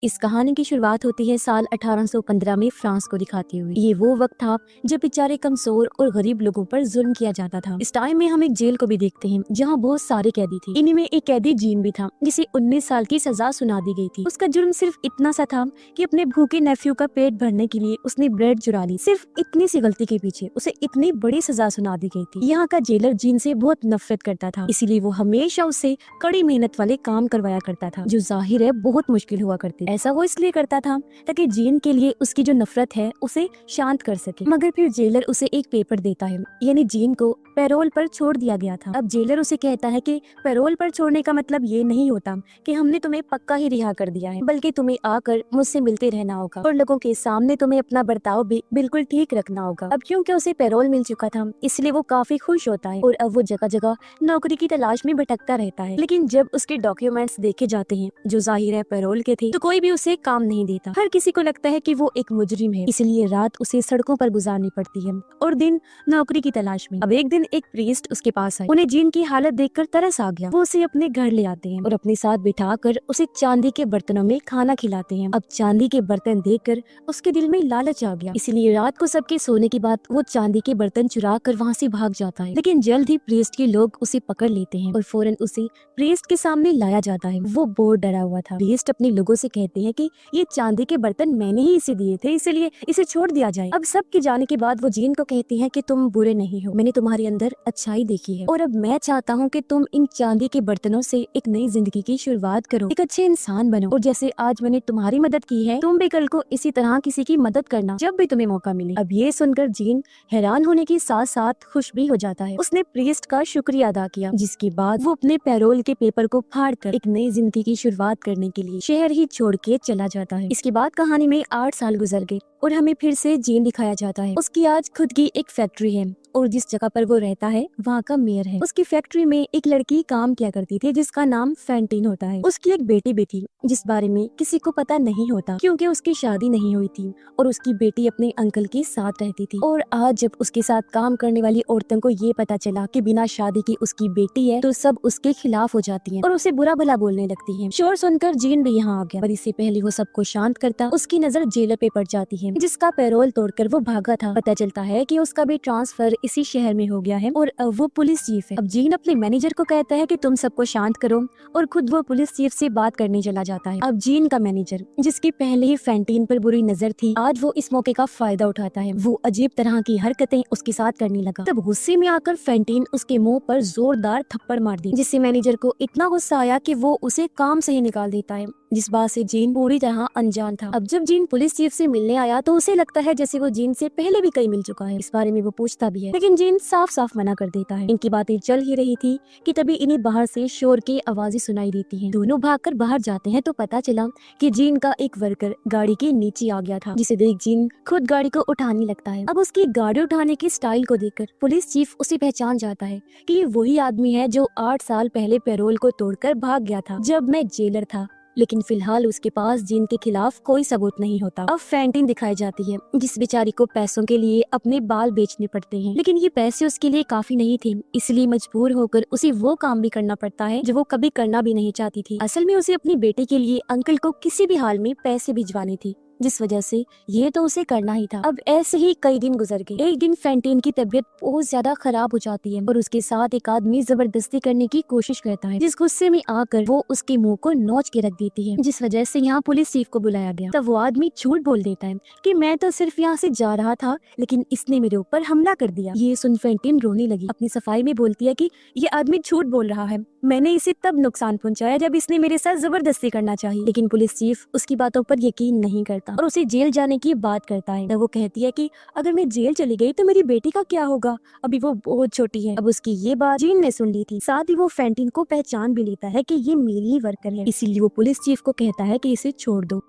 इस कहानी की शुरुआत होती है साल 1815 में फ्रांस को दिखाती हुई। ये वो वक्त था जब बेचारे कमजोर और गरीब लोगों पर जुल्म किया जाता था। इस टाइम में हम एक जेल को भी देखते हैं जहाँ बहुत सारे कैदी थे। इन्हीं में एक कैदी जीन भी था जिसे 19 साल की सजा सुना दी गई थी। उसका जुर्म सिर्फ इतना सा था कि अपने भूखे नेफ्यू का पेट भरने के लिए उसने ब्रेड चुरा ली। सिर्फ इतनी सी गलती के पीछे उसे इतनी बड़ी सजा सुना दी गई थी। यहाँ का जेलर जीन से बहुत नफरत करता था, इसीलिए वो हमेशा उससे कड़ी मेहनत वाले काम करवाया करता था, जो जाहिर है बहुत मुश्किल हुआ करते। ऐसा वो इसलिए करता था ताकि जीन के लिए उसकी जो नफरत है उसे शांत कर सके। मगर फिर जेलर उसे एक पेपर देता है, यानी जीन को पैरोल पर छोड़ दिया गया था। अब जेलर उसे कहता है कि पैरोल पर छोड़ने का मतलब ये नहीं होता कि हमने तुम्हें पक्का ही रिहा कर दिया है, बल्कि तुम्हें आकर मुझसे मिलते रहना होगा और लोगों के सामने तुम्हें अपना बर्ताव भी बिल्कुल ठीक रखना होगा। अब क्योंकि उसे पैरोल मिल चुका था इसलिए वो काफी खुश होता है और अब वो जगह जगह नौकरी की तलाश में भटकता रहता है। लेकिन जब उसके डॉक्यूमेंट्स देखे जाते हैं जो जाहिर है पैरोल के थे, तो कोई भी उसे काम नहीं देता। हर किसी को लगता है कि वो एक मुजरिम है, इसलिए रात उसे सड़कों पर गुजारनी पड़ती है और दिन नौकरी की तलाश में। अब एक दिन एक प्रीस्ट उसके पास आए। उन्हें जीन की हालत देखकर तरस आ गया। वो उसे अपने घर ले आते हैं और अपने साथ बिठाकर उसे चांदी के बर्तनों में खाना खिलाते हैं। अब चांदी के बर्तन देखकर उसके दिल में लालच आ गया, इसलिए रात को सबके सोने के बाद वो चांदी के बर्तन चुरा कर वहाँ से भाग जाता है। लेकिन जल्द ही प्रीस्ट के लोग उसे पकड़ लेते हैं और फौरन उसे प्रीस्ट के सामने लाया जाता है। वो बहुत डरा हुआ था। प्रीस्ट अपने लोगों से कहते हैं कि ये चांदी के बर्तन मैंने ही इसे दिए थे, इसलिए इसे छोड़ दिया जाए। अब सबके जाने के बाद वो जीन को कहती है कि तुम बुरे नहीं हो, मैंने तुम्हारे अंदर अच्छाई देखी है और अब मैं चाहता हूँ कि तुम इन चांदी के बर्तनों से एक नई जिंदगी की शुरुआत करो, एक अच्छे इंसान बनो और जैसे आज मैंने तुम्हारी मदद की है तुम भी कल को इसी तरह किसी की मदद करना जब भी तुम्हें मौका मिले। अब ये सुनकर जीन हैरान होने के साथ साथ खुश भी हो जाता है। उसने प्रीस्ट का शुक्रिया अदा किया, जिसके बाद वो अपने पैरोल के पेपर को फाड़ कर एक नई जिंदगी की शुरुआत करने के लिए शहर ही छोड़ के चला जाता है। इसके बाद कहानी में 8 साल गुजर गए और हमें फिर से जीन दिखाया जाता है। उसकी आज खुद की एक फैक्ट्री है और जिस जगह पर वो रहता है वहाँ का मेयर है। उसकी फैक्ट्री में एक लड़की काम किया करती थी जिसका नाम फैंटीन होता है। उसकी एक बेटी भी थी जिस बारे में किसी को पता नहीं होता क्योंकि उसकी शादी नहीं हुई थी और उसकी बेटी अपने अंकल के साथ रहती थी। और आज जब उसके साथ काम करने वाली औरतों को ये पता चला कि बिना शादी की उसकी बेटी है, तो सब उसके खिलाफ हो जाती हैं और उसे बुरा भला बोलने लगती हैं। शोर सुनकर जीन भी यहाँ आ गया, पर इससे पहले वो सबको शांत करता उसकी नजर जेलर पे पड़ जाती है जिसका पैरोल तोड़कर वो भागा था। पता चलता है कि उसका भी ट्रांसफर इसी शहर में हो गया है और अब वो पुलिस चीफ है। अब जीन अपने मैनेजर को कहता है कि तुम सबको शांत करो और खुद वो पुलिस चीफ से बात करने चला जाता है। अब जीन का मैनेजर, जिसकी पहले ही फैंटीन पर बुरी नजर थी, आज वो इस मौके का फायदा उठाता है। वो अजीब तरह की हरकतें उसके साथ करने लगा। तब गुस्से में आकर फैंटीन उसके मुंह पर जोरदार थप्पड़ मार दी, जिससे मैनेजर को इतना गुस्सा आया कि वो उसे काम से ही निकाल देता है, जिस बात से जीन पूरी तरह अनजान था। अब जब जीन पुलिस चीफ से मिलने आया तो उसे लगता है जैसे वो जीन से पहले भी कहीं मिल चुका है। इस बारे में वो पूछता भी है, लेकिन जीन साफ साफ मना कर देता है। इनकी बातें चल ही रही थी कि तभी इन्हें बाहर से शोर की आवाजें सुनाई देती हैं। दोनों भागकर बाहर जाते हैं तो पता चला कि जीन का एक वर्कर गाड़ी के नीचे आ गया था, जिसे देख जीन खुद गाड़ी को उठाने लगता है। अब उसकी गाड़ी उठाने की स्टाइल को देखकर पुलिस चीफ उसे पहचान जाता है कि ये वही आदमी है जो 8 साल पहले पैरोल को तोड़कर भाग गया था जब मैं जेलर था। लेकिन फिलहाल उसके पास जीन के खिलाफ कोई सबूत नहीं होता। अब फैंटीन दिखाई जाती है जिस बेचारी को पैसों के लिए अपने बाल बेचने पड़ते हैं, लेकिन ये पैसे उसके लिए काफी नहीं थे, इसलिए मजबूर होकर उसे वो काम भी करना पड़ता है जो वो कभी करना भी नहीं चाहती थी। असल में उसे अपनी बेटे के लिए अंकल को किसी भी हाल में पैसे भिजवाने थे, जिस वजह से ये तो उसे करना ही था। अब ऐसे ही कई दिन गुजर गए। एक दिन फैंटीन की तबीयत बहुत ज्यादा खराब हो जाती है और उसके साथ एक आदमी जबरदस्ती करने की कोशिश करता है, जिस गुस्से में आकर वो उसके मुंह को नोच के रख देती है, जिस वजह से यहाँ पुलिस चीफ को बुलाया गया। तब वो आदमी झूठ बोल देता है कि मैं तो सिर्फ यहाँ से जा रहा था, लेकिन इसने मेरे ऊपर हमला कर दिया। ये सुन फैंटीन रोने लगी। अपनी सफाई में बोलती है कि ये आदमी झूठ बोल रहा है, मैंने इसे तब नुकसान पहुंचाया जब इसने मेरे साथ जबरदस्ती करना चाहिए। लेकिन पुलिस चीफ उसकी बातों पर यकीन नहीं करता और उसे जेल जाने की बात करता है। तब वो कहती है कि अगर मैं जेल चली गई तो मेरी बेटी का क्या होगा, अभी वो बहुत छोटी है। अब उसकी ये बात जीन ने सुन ली थी। साथ ही वो फैंटीन को पहचान भी लेता है कि ये मेरी ही वर्कर है, इसीलिए वो पुलिस चीफ को कहता है कि इसे छोड़ दो।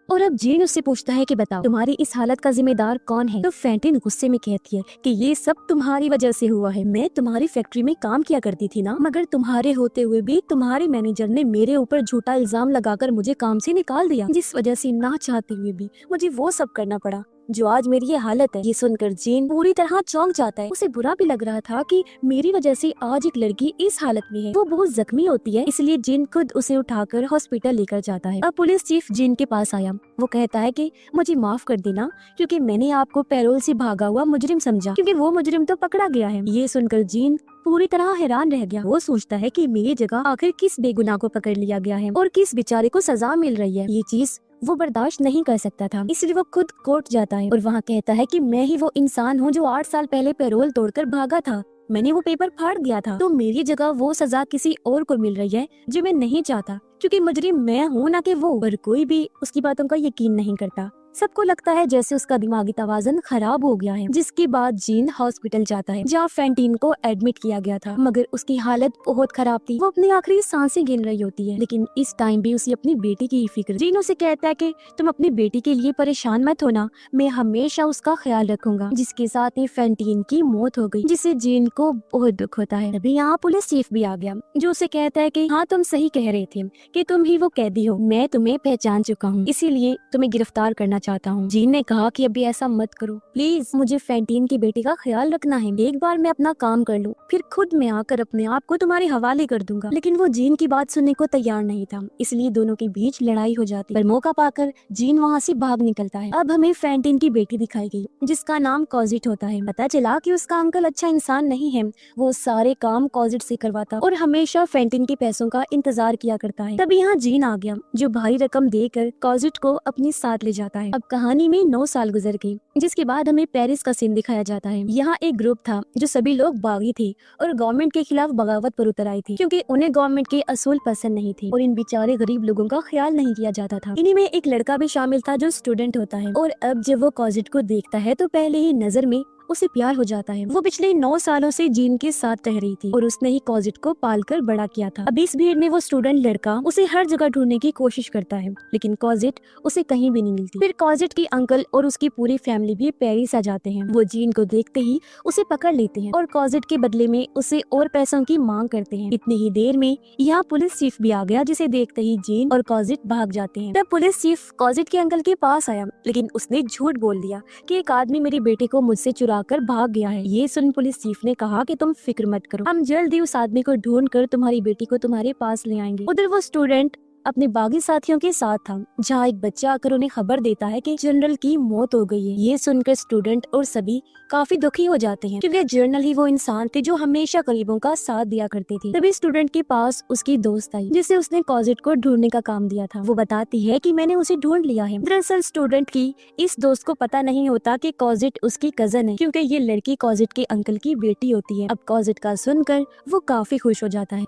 और अब जीन उससे पूछता है कि बताओ तुम्हारी इस हालत का जिम्मेदार कौन है। तो फैंटीन गुस्से में कहती है कि ये सब तुम्हारी वजह से हुआ है। मैं तुम्हारी फैक्ट्री में काम किया करती थी ना, मगर तुम्हारे होते हुए भी तुम्हारे मैनेजर ने मेरे ऊपर झूठा इल्जाम लगाकर मुझे काम से निकाल दिया, जिस वजह से ना चाहते हुए भी मुझे वो सब करना पड़ा जो आज मेरी ये हालत है। ये सुनकर जीन पूरी तरह चौंक जाता है। उसे बुरा भी लग रहा था कि मेरी वजह से आज एक लड़की इस हालत में है। वो बहुत जख्मी होती है, इसलिए जीन खुद उसे उठाकर हॉस्पिटल लेकर जाता है। अब पुलिस चीफ जीन के पास आया। वो कहता है कि मुझे माफ कर देना, क्योंकि मैंने आपको पैरोल से भागा हुआ मुजरिम समझा, क्योंकि वो मुजरिम तो पकड़ा गया है। ये सुनकर जीन पूरी तरह हैरान रह गया। वो सोचता है कि मेरी जगह आखिर किस बेगुनाह को पकड़ लिया गया है और किस बेचारे को सजा मिल रही है। ये चीज वो बर्दाश्त नहीं कर सकता था, इसलिए वो खुद कोर्ट जाता है और वहाँ कहता है कि मैं ही वो इंसान हूँ जो 8 साल पहले पैरोल तोड़कर भागा था। मैंने वो पेपर फाड़ दिया था, तो मेरी जगह वो सजा किसी और को मिल रही है जो मैं नहीं चाहता, क्योंकि मुजरिम मैं हूँ ना कि वो। पर कोई भी उसकी बातों का यकीन नहीं करता। सबको लगता है जैसे उसका दिमागी तवाज़ुन खराब हो गया है। जिसके बाद जीन हॉस्पिटल जाता है, जहाँ फैंटीन को एडमिट किया गया था, मगर उसकी हालत बहुत खराब थी। वो अपनी आखिरी सांसें गिन रही होती है, लेकिन इस टाइम भी उसे अपनी बेटी की ही फिक्र। जीन उसे कहता है कि तुम अपनी बेटी के लिए परेशान मत होना, मैं हमेशा उसका ख्याल रखूंगा। जिसके साथ ही फैंटीन की मौत हो गई, जिससे जीन को बहुत दुख होता है। अभी यहाँ पुलिस चीफ भी आ गया, जो उसे कहता है कि हाँ, तुम सही कह रहे थे कि तुम ही वो कैदी हो। मैं तुम्हें पहचान चुका हूँ, इसीलिए तुम्हें गिरफ्तार करना चाहता हूँ। जीन ने कहा कि अभी ऐसा मत करो प्लीज, मुझे फैंटीन की बेटी का ख्याल रखना है। एक बार मैं अपना काम कर लूँ, फिर खुद मैं आकर अपने आप को तुम्हारे हवाले कर दूंगा। लेकिन वो जीन की बात सुनने को तैयार नहीं था, इसलिए दोनों के बीच लड़ाई हो जाती। पर मौका पाकर जीन वहाँ से भाग निकलता है। अब हमें फैंटीन की बेटी दिखाई गई, जिसका नाम कॉजिट होता है। पता चला कि उसका अंकल अच्छा इंसान नहीं है, वो सारे काम कॉजिट से करवाता और हमेशा फैंटीन के पैसों का इंतजार किया करता है। तभी यहाँ जीन आ गया, जो भारी रकम देकर कॉजिट को अपने साथ ले जाता है। अब कहानी में 9 साल गुजर गए, जिसके बाद हमें पेरिस का सीन दिखाया जाता है। यहाँ एक ग्रुप था जो सभी लोग बागी थे और गवर्नमेंट के खिलाफ बगावत पर उतर आई थी, क्योंकि उन्हें गवर्नमेंट के असूल पसंद नहीं थे और इन बेचारे गरीब लोगों का ख्याल नहीं किया जाता था। इन्हीं में एक लड़का भी शामिल था जो स्टूडेंट होता है, और अब जब वो कॉजिट को देखता है तो पहले ही नजर में उसे प्यार हो जाता है। वो पिछले 9 सालों से जीन के साथ रह रही थी और उसने ही कॉजिट को पालकर बड़ा किया था। अब इस भीड़ में वो स्टूडेंट लड़का उसे हर जगह ढूंढने की कोशिश करता है, लेकिन कॉजिट उसे कहीं भी नहीं मिलती। फिर कॉजिट की अंकल और उसकी पूरी फैमिली भी पेरिस आ जाते हैं। वो जीन को देखते ही उसे पकड़ लेते हैं और कॉजिट के बदले में उसे और पैसों की मांग करते हैं। इतनी ही देर में यहाँ पुलिस चीफ भी आ गया, जिसे देखते ही जीन और कॉजिट भाग जाते हैं। तब पुलिस चीफ कॉजिट के अंकल के पास आया, लेकिन उसने झूठ बोल दिया कि एक आदमी मेरी बेटी को मुझसे चुरा कर भाग गया है। ये सुन पुलिस चीफ ने कहा कि तुम फिक्र मत करो, हम जल्द ही उस आदमी को ढूंढ कर तुम्हारी बेटी को तुम्हारे पास ले आएंगे। उधर वो स्टूडेंट अपने बागी साथियों के साथ था, जहाँ एक बच्चा आकर उन्हें खबर देता है कि जनरल की मौत हो गई है। ये सुनकर स्टूडेंट और सभी काफी दुखी हो जाते हैं, क्योंकि जनरल ही वो इंसान थे जो हमेशा गरीबों का साथ दिया करते थे। तभी स्टूडेंट के पास उसकी दोस्त आई, जिसे उसने कॉजिट को ढूंढने का काम दिया था। वो बताती है कि मैंने उसे ढूंढ लिया है। दरअसल स्टूडेंट की इस दोस्त को पता नहीं होता कि कॉजिट उसकी कजन है, क्योंकि ये लड़की कॉजिट के अंकल की बेटी होती है। अब कॉजिट का सुनकर वो काफी खुश हो जाता है।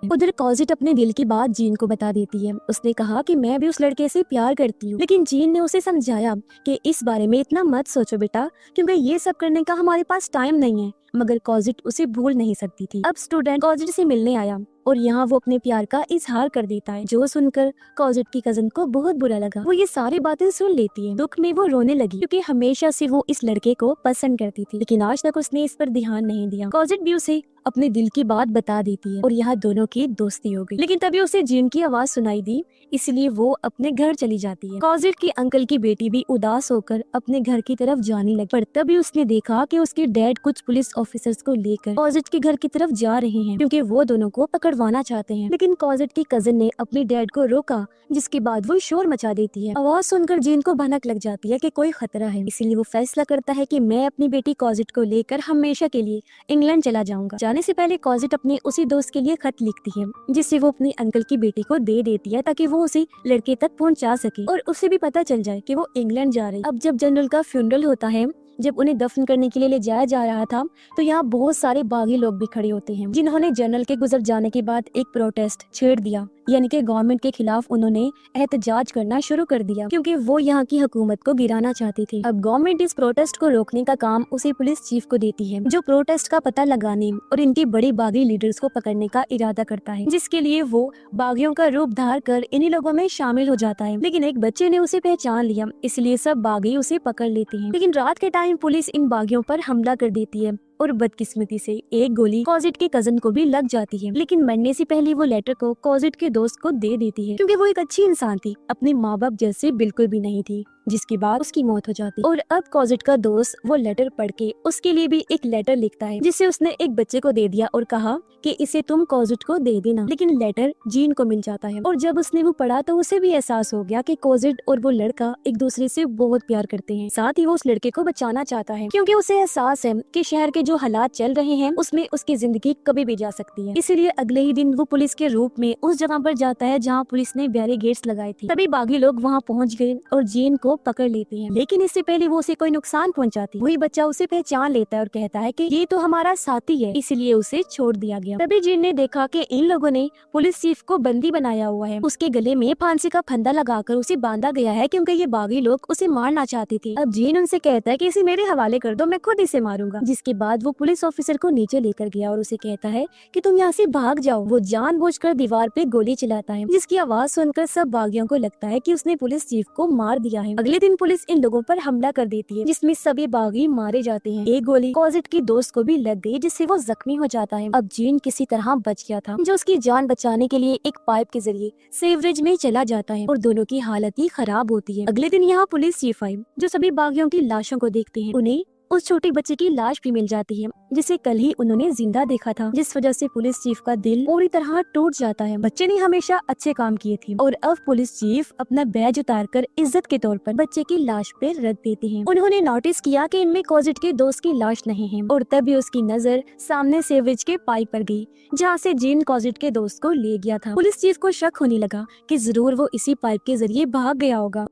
उधर कॉजिट अपने दिल की बात जीन को बता देती है। उसने कहा कि मैं भी उस लड़के से प्यार करती हूँ, लेकिन जीन ने उसे समझाया कि इस बारे में इतना मत सोचो बेटा, क्योंकि ये सब करने का हमारे पास टाइम नहीं है। मगर कॉजिट उसे भूल नहीं सकती थी। अब स्टूडेंट कॉजिट से मिलने आया और यहाँ वो अपने प्यार का इजहार कर देता है, जो सुनकर कॉजिट की कजन को बहुत बुरा लगा। वो ये सारी बातें सुन लेती है। दुख में वो रोने लगी, क्योंकि हमेशा से वो इस लड़के को पसंद करती थी, लेकिन आज तक उसने इस पर ध्यान नहीं दिया। कॉजिट भी उसे अपने दिल की बात बता देती है और यहाँ दोनों की दोस्ती हो गई। लेकिन तभी उसे जीन की आवाज सुनाई दी, इसलिए वो अपने घर चली जाती है। कॉजिट की अंकल की बेटी भी उदास होकर अपने घर की तरफ जाने लगी, पर तभी उसने देखा कि उसके डैड कुछ पुलिस ऑफिसर्स को लेकर कॉजिट के घर की तरफ जा रहे हैं, क्योंकि वो दोनों को पकड़वाना चाहते हैं। लेकिन कॉजिट की कजन ने अपने डैड को रोका, जिसके बाद वो शोर मचा देती है। आवाज सुनकर जीन को भनक लग जाती है कि कोई खतरा है, इसीलिए वो फैसला करता है कि मैं अपनी बेटी कॉजिट को लेकर हमेशा के लिए इंग्लैंड चला जाऊंगा। जाने से पहले कॉजिट अपने उसी दोस्त के लिए खत लिखती है, जिससे वो अपने अंकल की बेटी को दे देती है, ताकि वो उसे लड़के तक पहुंचा सके और उसे भी पता चल जाए कि वो इंग्लैंड जा रही है। अब जब जनरल का फ्यूनरल होता है, जब उन्हें दफन करने के लिए ले जाया जा रहा था, तो यहाँ बहुत सारे बागी लोग भी खड़े होते हैं, जिन्होंने जनरल के गुजर जाने के बाद एक प्रोटेस्ट छेड़ दिया, यानी कि गवर्नमेंट के खिलाफ उन्होंने एहतजाज करना शुरू कर दिया, क्योंकि वो यहाँ की हुकूमत को गिराना चाहती थी। अब गवर्नमेंट इस प्रोटेस्ट को रोकने का काम उसे पुलिस चीफ को देती है, जो प्रोटेस्ट का पता लगाने और इनके बड़े बागी लीडर्स को पकड़ने का इरादा करता है, जिसके लिए वो बागियों का रूप धार कर इन्हीं लोगों में शामिल हो जाता है। लेकिन एक बच्चे ने उसे पहचान लिया, इसलिए सब बागी उसे पकड़ लेते हैं। लेकिन रात के टाइम पुलिस इन बागियों पर हमला कर देती है और बदकिस्मती से एक गोली कॉजिट के कजन को भी लग जाती है। लेकिन मरने से पहले वो लेटर को कॉजिट के दोस्त को दे देती है, क्योंकि वो एक अच्छी इंसान थी, अपने माँ बाप जैसे बिल्कुल भी नहीं थी। जिसके बाद उसकी मौत हो जाती। और अब कॉजेट का दोस्त वो लेटर पढ़ के उसके लिए भी एक लेटर लिखता है, जिसे उसने एक बच्चे को दे दिया और कहा कि इसे तुम कॉजेट को दे देना। लेकिन लेटर जीन को मिल जाता है और जब उसने वो पढ़ा तो उसे भी एहसास हो गया कि कॉजेट और वो लड़का एक दूसरे से बहुत प्यार करते हैं। साथ ही वो उस लड़के को बचाना चाहता है, क्योंकि उसे एहसास है कि शहर के जो हालात चल रहे हैं उसमें उसकी जिंदगी कभी भी जा सकती है। इसीलिए अगले ही दिन वो पुलिस के रूप में उस जगह पर जाता है जहाँ पुलिस ने बैरिकेड्स लगाए थे। तभी बागी लोग वहाँ पहुँच गए और जीन को पकड़ लेते हैं, लेकिन इससे पहले वो उसे कोई नुकसान पहुँचाती। वही बच्चा उसे पहचान लेता है और कहता है कि ये तो हमारा साथी है, इसलिए उसे छोड़ दिया गया। तभी जीन ने देखा कि इन लोगों ने पुलिस चीफ को बंदी बनाया हुआ है। उसके गले में फांसी का फंदा लगाकर उसे बांधा गया है, क्योंकि ये बागी लोग उसे मारना चाहते थे। अब जीन उनसे कहता है कि इसे मेरे हवाले कर दो, मैं खुद इसे मारूंगा। जिसके बाद वो पुलिस ऑफिसर को नीचे लेकर गया और उसे कहता है कि तुम यहाँ से भाग जाओ। वो जानबूझकर दीवार पे गोली चलाता है, जिसकी आवाज सुनकर सब बागियों को लगता है कि उसने पुलिस चीफ को मार दिया है। अगले दिन पुलिस इन लोगों पर हमला कर देती है, जिसमें सभी बागी मारे जाते हैं। एक गोली कॉजेट की दोस्त को भी लग गई, जिससे वो जख्मी हो जाता है। अब जीन किसी तरह बच गया था, जो उसकी जान बचाने के लिए एक पाइप के जरिए सेवरेज में चला जाता है और दोनों की हालत ही खराब होती है। अगले दिन यहाँ पुलिस चीफ आई, जो सभी बागियों की लाशों को देखते हैं। उन्हें उस छोटे बच्चे की लाश भी मिल जाती है, जिसे कल ही उन्होंने जिंदा देखा था, जिस वजह से पुलिस चीफ का दिल पूरी तरह टूट जाता है। बच्चे ने हमेशा अच्छे काम किए थे और अब पुलिस चीफ अपना बैज उतारकर इज्जत के तौर पर बच्चे की लाश पे रख देते हैं। उन्होंने नोटिस किया कि इनमें कॉजेट के दोस्त की लाश नहीं है और तभी उसकी नजर सामने सेवेज के पाइप पर गई, जहाँ से जीन कॉजेट के दोस्त को ले गया था। पुलिस चीफ को शक होने लगा कि जरूर वो इसी पाइप के जरिए भाग गया होगा।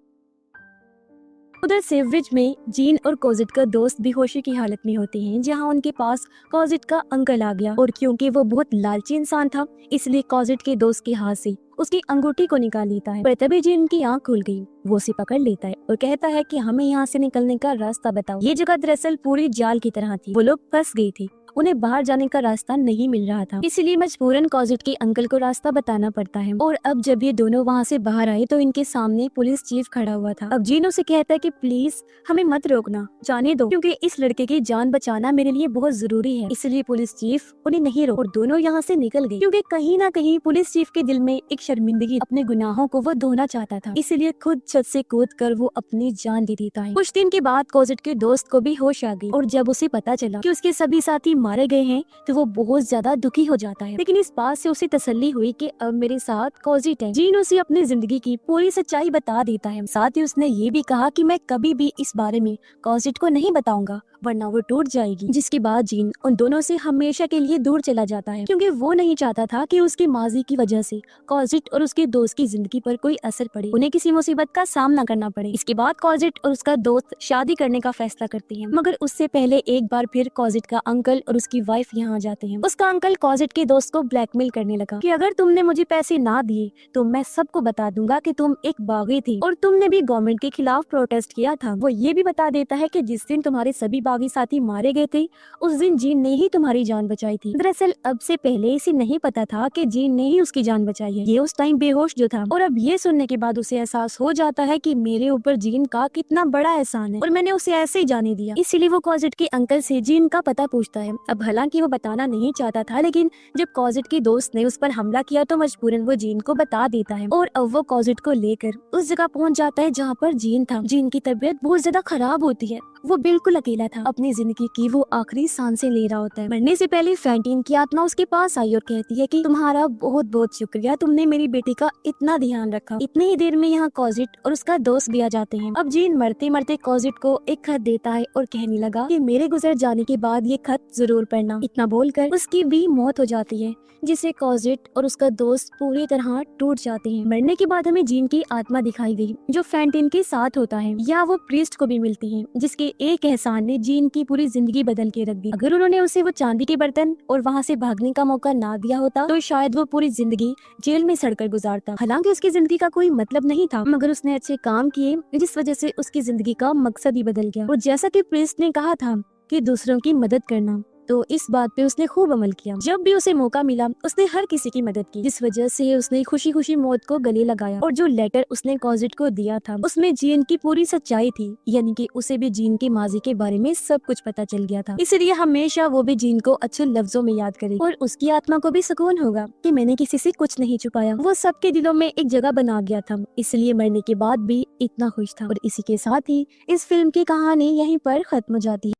उधर सेवरेज में जीन और कॉजेट का दोस्त बेहोशी की हालत में होते हैं, जहां उनके पास कॉजेट का अंकल आ गया और क्योंकि वो बहुत लालची इंसान था, इसलिए कॉजेट के दोस्त के हाथ से उसकी अंगूठी को निकाल लेता है। पर तभी जीन की आंख खुल गई। वो उसे पकड़ लेता है और कहता है कि हमें यहाँ से निकलने का रास्ता बताओ। ये जगह दरअसल पूरी जाल की तरह थी। वो लोग फंस गए थे, उन्हें बाहर जाने का रास्ता नहीं मिल रहा था, इसलिए मजबूरन कॉजेट के अंकल को रास्ता बताना पड़ता है। और अब जब ये दोनों वहाँ से बाहर आए तो इनके सामने पुलिस चीफ खड़ा हुआ था। अब जीन उसे कहता है कि प्लीज हमें मत रोकना, जाने दो, क्योंकि इस लड़के की जान बचाना मेरे लिए बहुत जरूरी है। इसलिए पुलिस चीफ उन्हें नहीं रोक और दोनों यहाँ से निकल गए, क्योंकि कहीं ना कहीं पुलिस चीफ के दिल में एक शर्मिंदगी, अपने गुनाहों को वो धोना चाहता था, इसलिए खुद छत से कूद कर वो अपनी जान दे देता है। कुछ दिन के बाद कॉजेट के दोस्त को भी होश आ गई और जब उसे पता चला कि उसके सभी साथी मारे गए हैं तो वो बहुत ज्यादा दुखी हो जाता है। लेकिन इस बात से उसे तसल्ली हुई कि अब मेरे साथ कॉजेट है। जीन उसे अपनी जिंदगी की पूरी सच्चाई बता देता है। साथ ही उसने ये भी कहा कि मैं कभी भी इस बारे में कॉजेट को नहीं बताऊंगा, वरना वो टूट जाएगी। जिसके बाद जीन उन दोनों से हमेशा के लिए दूर चला जाता है, क्योंकि वो नहीं चाहता था कि उसके माजी की वजह से कॉजेट और उसके दोस्त की जिंदगी पर कोई असर पड़े, उन्हें किसी मुसीबत का सामना करना पड़े। इसके बाद कॉजेट और उसका दोस्त शादी करने का फैसला करते हैं, मगर उससे पहले एक बार फिर कॉजेट का अंकल और उसकी वाइफ यहाँ आ जाते हैं। उसका अंकल कॉजेट के दोस्त को ब्लैकमेल करने लगा कि अगर तुमने मुझे पैसे ना दिए तो मैं सबको बता दूंगा कि तुम एक बागी थी और तुमने भी गवर्नमेंट के खिलाफ प्रोटेस्ट किया था। वो ये भी बता देता है कि जिस दिन तुम्हारे सभी बागी साथी मारे गए थे उस दिन जीन ने ही तुम्हारी जान बचाई थी। दरअसल अब से पहले इसे नहीं पता था कि जीन ने ही उसकी जान बचाई है। ये उस टाइम बेहोश जो था और अब ये सुनने के बाद उसे एहसास हो जाता है कि मेरे ऊपर जीन का कितना बड़ा एहसान है और मैंने उसे ऐसे ही जाने दिया। इसीलिए वो कॉजेट के अंकल से जीन का पता पूछता है। अब हालांकि वो बताना नहीं चाहता था, लेकिन जब कॉजेट के दोस्त ने उस पर हमला किया तो मजबूरन वो जीन को बता देता है और अब वो कॉजेट को लेकर उस जगह पहुंच जाता है जहाँ पर जीन था। जीन की तबीयत बहुत ज्यादा खराब होती है, वो बिल्कुल अकेला था। अपनी जिंदगी की वो आखिरी सांसें ले रहा होता है। मरने से पहले फैंटीन की आत्मा उसके पास आई और कहती है कि तुम्हारा बहुत बहुत शुक्रिया, तुमने मेरी बेटी का इतना ध्यान रखा। इतनी ही देर में यहाँ कॉजेट और उसका दोस्त भी आ जाते हैं। अब जीन मरते मरते कॉजेट को एक खत देता है और कहने लगा कि मेरे गुजर जाने के बाद ये खत जरूर पढ़ना। इतना बोलकर उसकी भी मौत हो जाती है, जिसे कॉजेट और उसका दोस्त पूरी तरह टूट जाते हैं। मरने के बाद हमें जीन की आत्मा दिखाई गई जो फैंटीन के साथ होता है, या वो प्रीस्ट को भी मिलती है, जिसके एक एहसान ने जीन की पूरी जिंदगी बदल के रख दी। अगर उन्होंने उसे वो चांदी के बर्तन और वहाँ से भागने का मौका ना दिया होता तो शायद वो पूरी जिंदगी जेल में सड़कर गुजारता। हालांकि उसकी जिंदगी का कोई मतलब नहीं था, मगर उसने अच्छे काम किए जिस वजह से उसकी जिंदगी का मकसद ही बदल गया। और जैसा कि प्रीस्ट ने कहा था कि दूसरों की मदद करना तो इस बात पे उसने खूब अमल किया। जब भी उसे मौका मिला उसने हर किसी की मदद की, जिस वजह से उसने खुशी खुशी मौत को गले लगाया। और जो लेटर उसने कॉजिट को दिया था उसमें जीन की पूरी सच्चाई थी, यानी कि उसे भी जीन की माजी के बारे में सब कुछ पता चल गया था। इसलिए हमेशा वो भी जीन को अच्छे लफ्जों में याद करेगी और उसकी आत्मा को भी सुकून होगा कि मैंने किसी से कुछ नहीं छुपाया। वो सबके दिलों में एक जगह बना गया था, इसलिए मरने के बाद भी इतना खुश था। और इसी के साथ ही इस फिल्म की कहानी यहीं पर खत्म हो जाती है।